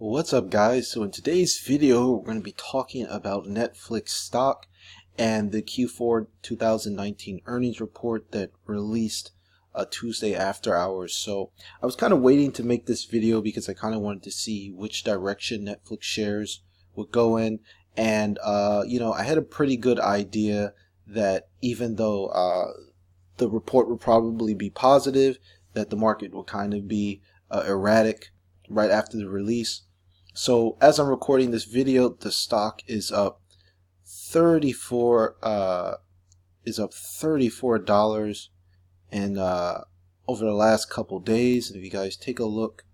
What's up, guys? So in today's video we're going to be talking about Netflix stock and the Q4 2019 earnings report that released Tuesday after hours. So I was kind of waiting to make this video because I kind of wanted to see which direction Netflix shares would go in, and I had a pretty good idea that even though the report would probably be positive, that the market will kind of be erratic right after the release. So as I'm recording this video, the stock is up $34 and over the last couple days. And if you guys take a look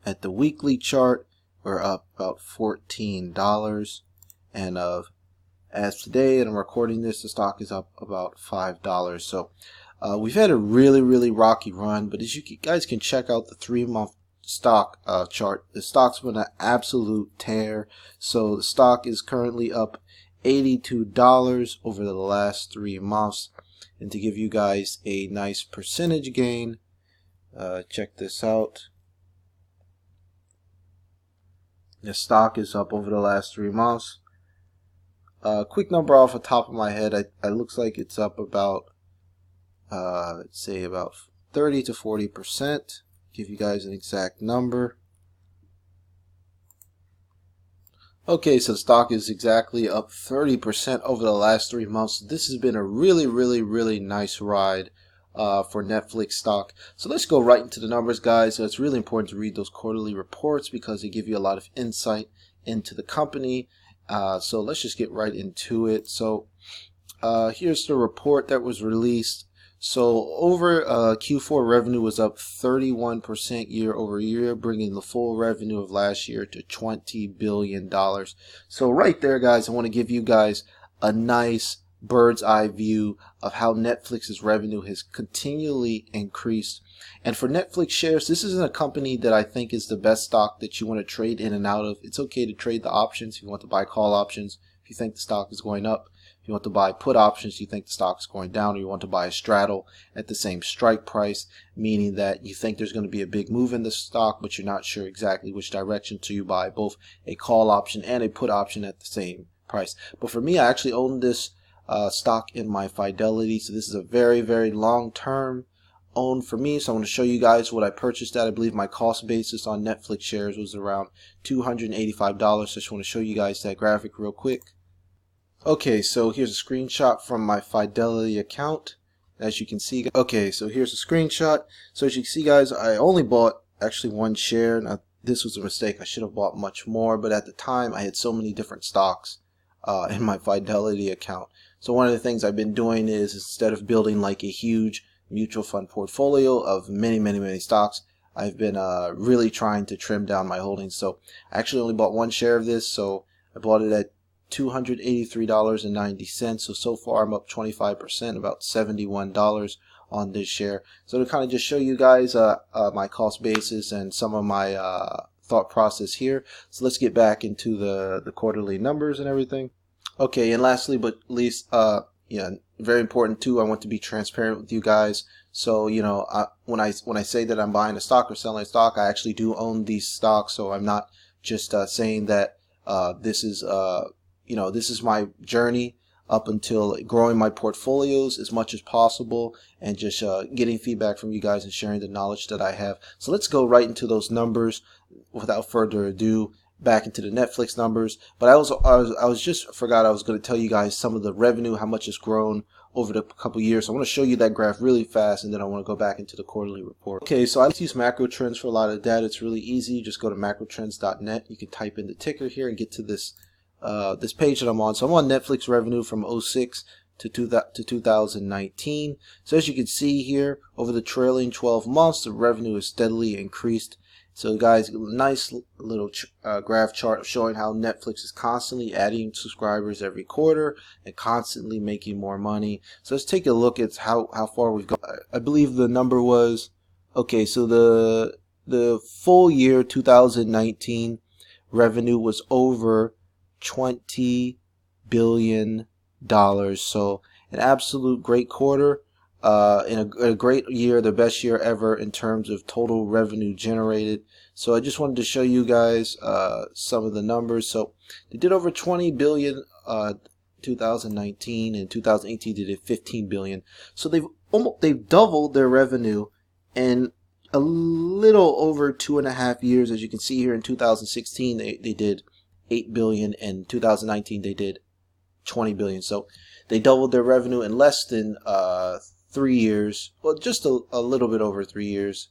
at the weekly chart, we're up about $14, and as today, and I'm recording this, the stock is up about $5. So we've had a really rocky run, but as you guys can check out the 3-month stock chart, the stock's been an absolute tear. So the stock is currently up $82 over the last 3 months, and to give you guys a nice percentage gain, check this out. The stock is up over the last 3 months. Quick number off the top of my head, it looks like it's up about let's say about 30 to 40%. Give you guys an exact number. Okay, so the stock is exactly up 30% over the last 3 months. This has been a really nice ride for Netflix stock. So let's go right into the numbers, guys. So it's really important to read those quarterly reports because they give you a lot of insight into the company. So let's just get right into it. So here's the report that was released. So over Q4 revenue was up 31% year over year, bringing the full revenue of last year to $20 billion. So right there, guys, I want to give you guys a nice bird's eye view of how Netflix's revenue has continually increased. And for Netflix shares, this isn't a company that I think is the best stock that you want to trade in and out of. It's okay to trade the options if you want to buy call options, if you think the stock is going up. If you want to buy put options, you think the stock is going down, or you want to buy a straddle at the same strike price, meaning that you think there's going to be a big move in the stock, but you're not sure exactly which direction, so you buy both a call option and a put option at the same price. But for me, I actually own this stock in my Fidelity, so this is a very long-term own for me. So I want to show you guys what I purchased at. I believe my cost basis on Netflix shares was around $285, so I just want to show you guys that graphic real quick. Okay, so here's a screenshot from my Fidelity account. As you can see, okay, so here's a screenshot. So as you can see, guys, I only bought actually 1 share. Now, this was a mistake. I should have bought much more, but at the time I had so many different stocks in my Fidelity account. So one of the things I've been doing is, instead of building like a huge mutual fund portfolio of many stocks, I've been really trying to trim down my holdings. So I actually only bought 1 share of this, so I bought it at $283.90. So far I'm up 25%, about $71 on this share. So to kind of just show you guys my cost basis and some of my thought process here. So let's get back into the quarterly numbers and everything. Okay, and lastly but least, very important too, I want to be transparent with you guys. So when I say that I'm buying a stock or selling a stock, I actually do own these stocks. So I'm not just saying that this is this is my journey up until growing my portfolios as much as possible, and just getting feedback from you guys and sharing the knowledge that I have. So let's go right into those numbers without further ado, back into the Netflix numbers. But I was just forgot I was going to tell you guys some of the revenue, how much it's grown over the couple years. So I want to show you that graph really fast, and then I want to go back into the quarterly report. Okay, so I like to use macro trends for a lot of data. It's really easy. You just go to macrotrends.net. You can type in the ticker here and get to this this page that I'm on. So I'm on Netflix revenue from 06 to 2019. So as you can see here, over the trailing 12 months, the revenue has steadily increased. So guys, nice little graph chart showing how Netflix is constantly adding subscribers every quarter and constantly making more money. So let's take a look at how far we've gone. I believe the number was, okay, so the full year 2019 revenue was over $20 billion. So an absolute great quarter. In a great year, the best year ever in terms of total revenue generated. So I just wanted to show you guys some of the numbers. So they did over 20 billion 2019, and 2018 they did 15 billion. So they've doubled their revenue in a little over 2.5 years. As you can see here, in 2016 they did 8 billion, and 2019 they did 20 billion. So they doubled their revenue in less than 3 years. Well, just a little bit over 3 years,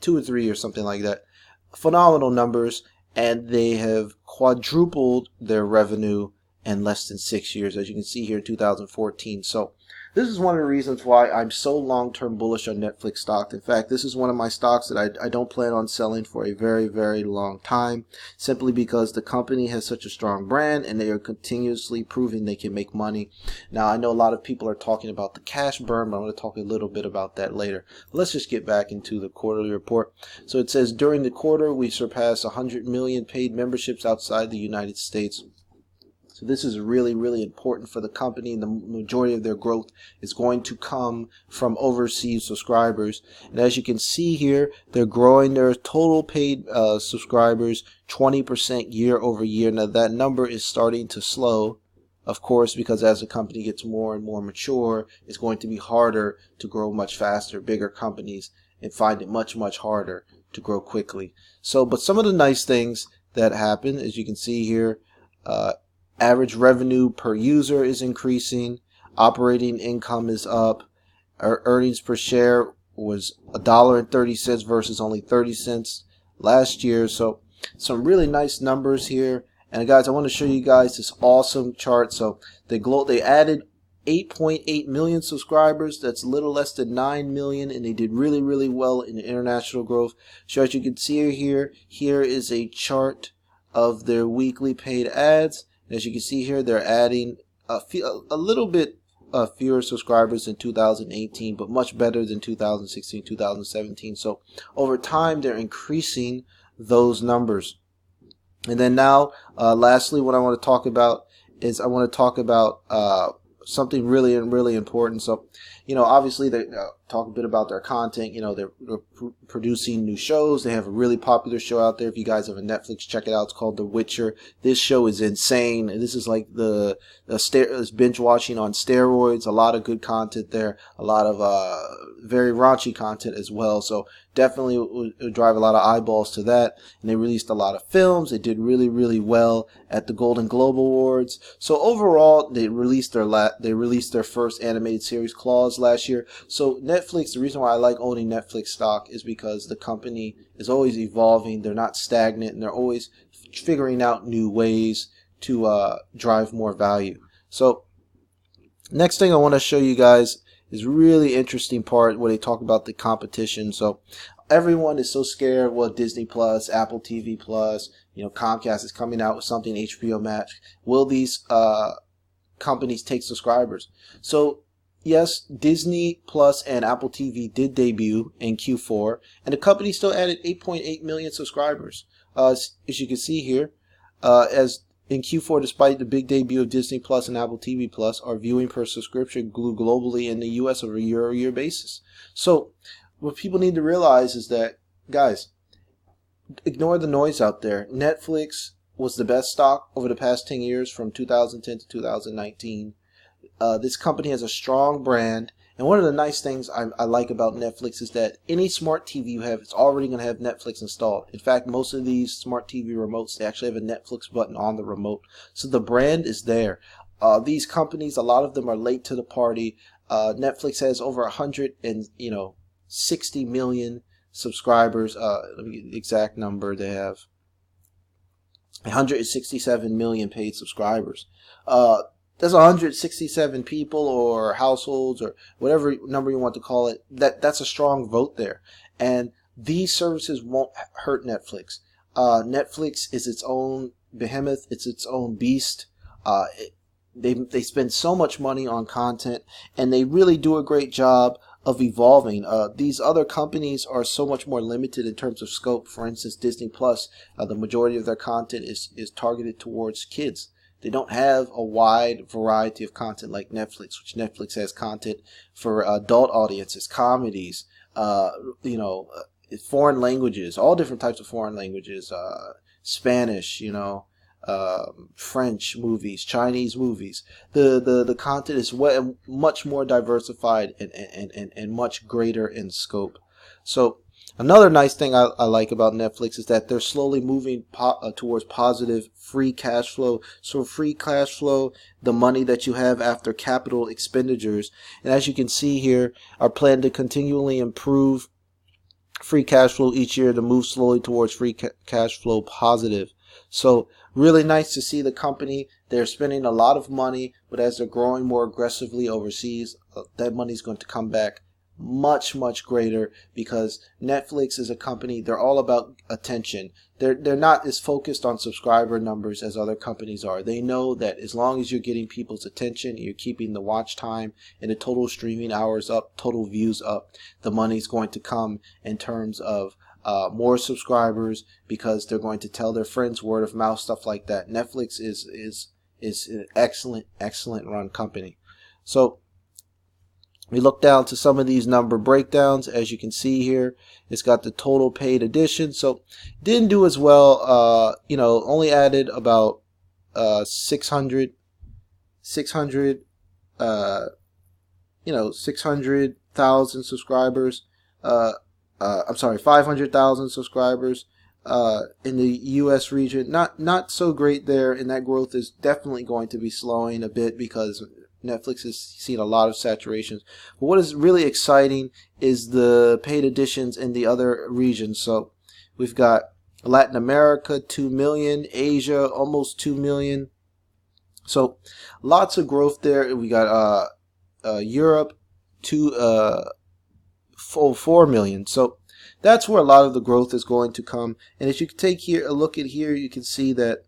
2 or 3 or something like that. Phenomenal numbers, and they have quadrupled their revenue in less than 6 years, as you can see here, 2014. So this is one of the reasons why I'm so long-term bullish on Netflix stock. In fact, this is one of my stocks that I don't plan on selling for a very, very long time, simply because the company has such a strong brand and they are continuously proving they can make money. Now, I know a lot of people are talking about the cash burn, but I'm going to talk a little bit about that later. Let's just get back into the quarterly report. So it says, during the quarter, we surpassed 100 million paid memberships outside the United States. So this is really, really important for the company, and the majority of their growth is going to come from overseas subscribers. And as you can see here, they're growing their total paid subscribers 20% year over year. Now that number is starting to slow, of course, because as the company gets more and more mature, it's going to be harder to grow much faster. Bigger companies and find it much, much harder to grow quickly. So, but some of the nice things that happen, as you can see here, average revenue per user is increasing. Operating income is up. Our earnings per share was $1.30 versus only 30 cents last year. So some really nice numbers here. And guys, I want to show you guys this awesome chart. So they added 8.8 million subscribers. That's a little less than 9 million, and they did really, really well in international growth. So as you can see here is a chart of their weekly paid ads. As you can see here, they're adding a little bit fewer subscribers in 2018, but much better than 2016, 2017. So over time, they're increasing those numbers. And then now, lastly, what I want to talk about is something really important. So, obviously they talk a bit about their content. They're producing new shows. They have a really popular show out there. If you guys have a Netflix, check it out. It's called The Witcher. This show is insane. This is like it's binge watching on steroids. A lot of good content there. A lot of very raunchy content as well. So definitely would drive a lot of eyeballs to that. And they released a lot of films. They did really, really well at the Golden Globe Awards. So overall, they released their first animated series, Claws, last year. So Netflix, the reason why I like owning Netflix stock is because the company is always evolving. They're not stagnant, and they're always figuring out new ways to drive more value. So next thing I want to show you guys is really interesting part where they talk about the competition. So everyone is so scared. Well, Disney Plus, Apple TV Plus, Comcast is coming out with something, HBO Max. Will these companies take subscribers? So yes, Disney Plus and Apple TV did debut in Q4, and the company still added 8.8 million subscribers. As you can see here, as in Q4, despite the big debut of Disney Plus and Apple TV Plus, our viewing per subscription grew globally in the US over a year-over-year basis. So what people need to realize is that, guys, ignore the noise out there. Netflix was the best stock over the past 10 years from 2010 to 2019. This company has a strong brand, and one of the nice things I like about Netflix is that any smart TV you have, it's already going to have Netflix installed. In fact, most of these smart TV remotes, they actually have a Netflix button on the remote. So the brand is there. These companies, a lot of them are late to the party. Netflix has over 160 million subscribers. Let me get the exact number. They have 167 million paid subscribers. That's 167 people or households or whatever number you want to call it. That's a strong vote there. And these services won't hurt Netflix. Netflix is its own behemoth. It's its own beast. They spend so much money on content, and they really do a great job of evolving. These other companies are so much more limited in terms of scope. For instance, Disney Plus, the majority of their content is targeted towards kids. They don't have a wide variety of content like Netflix, which Netflix has content for adult audiences, comedies, foreign languages, all different types of foreign languages, Spanish, French movies, Chinese movies. The content is much more diversified and much greater in scope. So another nice thing I like about Netflix is that they're slowly moving towards positive free cash flow. So free cash flow, the money that you have after capital expenditures, and as you can see here, are planned to continually improve free cash flow each year to move slowly towards free cash flow positive. So really nice to see the company. They're spending a lot of money, but as they're growing more aggressively overseas, that money's going to come back much greater, because Netflix is a company, they're all about attention. They're not as focused on subscriber numbers as other companies are. They know that as long as you're getting people's attention, you're keeping the watch time and the total streaming hours up, total views up, the money's going to come in terms of more subscribers, because they're going to tell their friends, word of mouth, stuff like that. Netflix is an excellent run company. So we look down to some of these number breakdowns. As you can see here, it's got the total paid additions. So didn't do as well. Only added about 600,000 subscribers. I'm sorry, 500,000 subscribers in the U.S. region. Not so great there, and that growth is definitely going to be slowing a bit because Netflix has seen a lot of saturations. But what is really exciting is the paid additions in the other regions. So we've got Latin America, 2 million, Asia, almost 2 million. So lots of growth there. We got Europe, 4 million. So that's where a lot of the growth is going to come. And as you take here a look at here, you can see that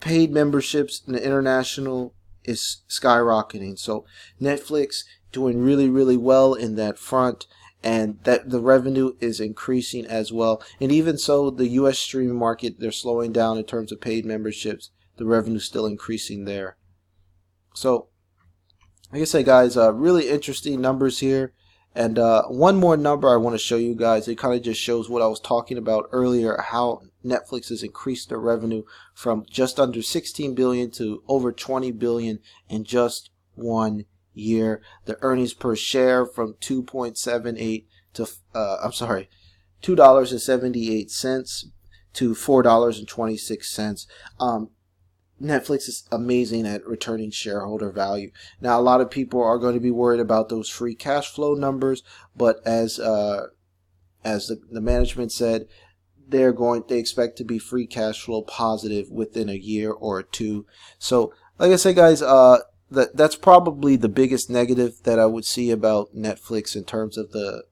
paid memberships in the international is skyrocketing. So Netflix doing really well in that front, and that the revenue is increasing as well. And even so, the US streaming market, they're slowing down in terms of paid memberships. The revenue is still increasing there. So like I say, guys, really interesting numbers here. And one more number I want to show you guys. It kind of just shows what I was talking about earlier, how Netflix has increased their revenue from just under 16 billion to over 20 billion in just 1 year. The earnings per share from 2.78 to $2.78 to $4.26. Netflix is amazing at returning shareholder value. Now, a lot of people are going to be worried about those free cash flow numbers, but as the management said, they expect to be free cash flow positive within a year or two. So, like I said, guys, that's probably the biggest negative that I would see about Netflix in terms of the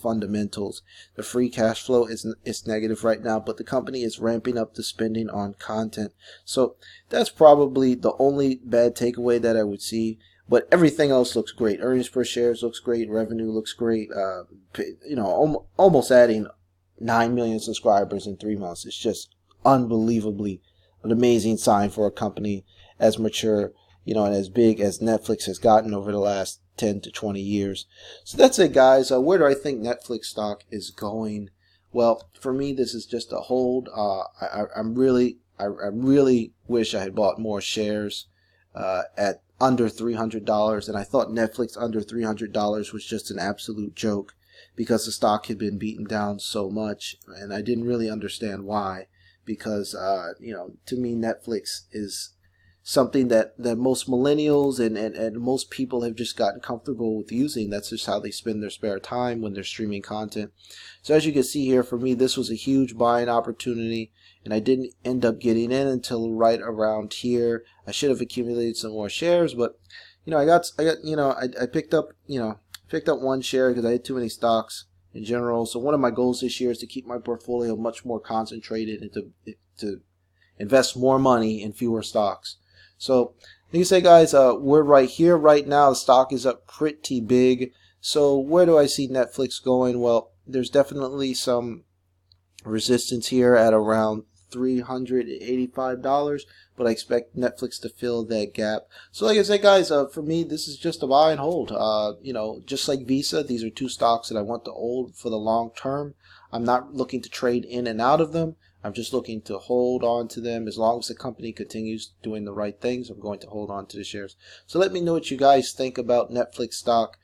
fundamentals. The free cash flow is negative right now, but the company is ramping up the spending on content. So that's probably the only bad takeaway that I would see. But everything else looks great. Earnings per share looks great. Revenue looks great. Almost adding 9 million subscribers in 3 months. It's just unbelievably an amazing sign for a company as mature, and as big as Netflix has gotten over the last 10 to 20 years. So that's it, guys. Where do I think Netflix stock is going? Well, for me, this is just a hold. I really wish I had bought more shares at under $300, and I thought Netflix under $300 was just an absolute joke because the stock had been beaten down so much, and I didn't really understand why. Because to me, Netflix is something that most millennials and most people have just gotten comfortable with using. That's just how they spend their spare time when they're streaming content. So as you can see here, for me, this was a huge buying opportunity, and I didn't end up getting in until right around here. I should have accumulated some more shares, but I picked up one share because I had too many stocks in general. So one of my goals this year is to keep my portfolio much more concentrated and to invest more money in fewer stocks. So like you say, guys, we're right here right now. The stock is up pretty big. So where do I see Netflix going? Well, there's definitely some resistance here at around $385, but I expect Netflix to fill that gap. So like I said, guys, for me, this is just a buy and hold. You know, just like Visa, these are two stocks that I want to hold for the long term. I'm not looking to trade in and out of them. I'm just looking to hold on to them. As long as the company continues doing the right things, I'm going to hold on to the shares. So let me know what you guys think about Netflix stock.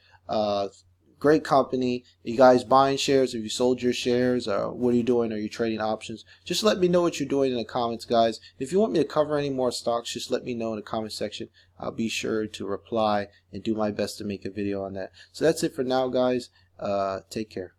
Great company. Are you guys buying shares? Have you sold your shares? What are you doing? Are you trading options? Just let me know what you're doing in the comments, guys. If you want me to cover any more stocks, just let me know in the comment section. I'll be sure to reply and do my best to make a video on that. So that's it for now, guys. Take care.